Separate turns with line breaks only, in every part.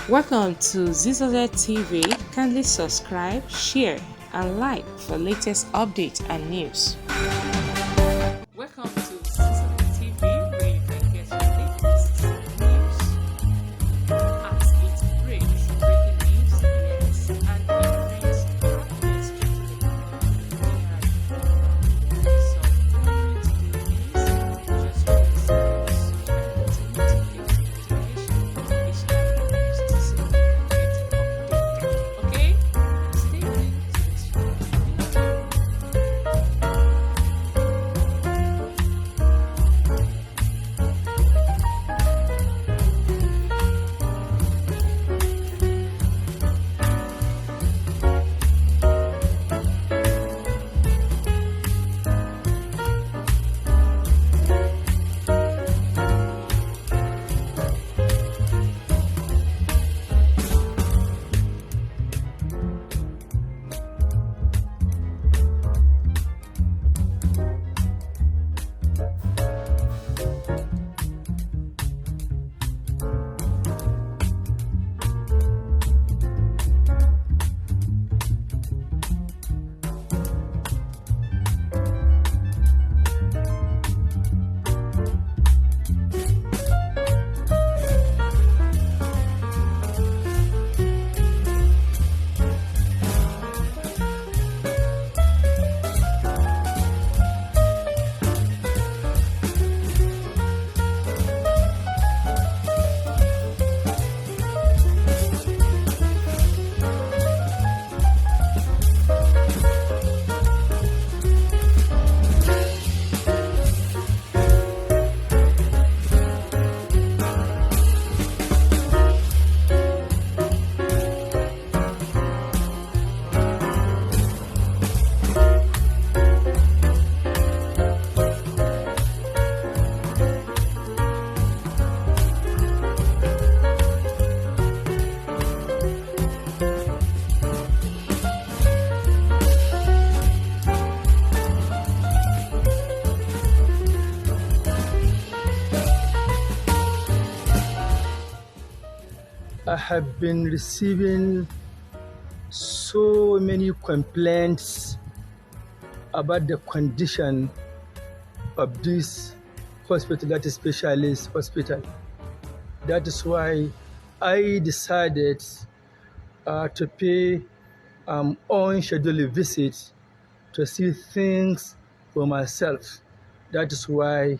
Welcome to Zisodel TV. Kindly subscribe, share, and like for latest updates and news. Welcome to Zisodel TV, where you can get your latest news as it breaks, breaking news, yes, and it brings happiness into the community. We have some country to do this, just release news and continue to get notification each time we post so you can get updated. Okay? Stay tuned to this video.
I have been receiving so many complaints about the condition of this hospital, that is specialist hospital. That is why I decided to pay unscheduled visit to see things for myself. That is why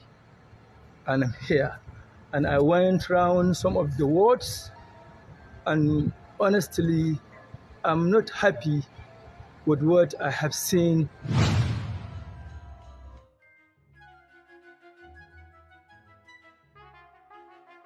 I'm here. And I went around some of the wards, and honestly, I'm not happy with what I have seen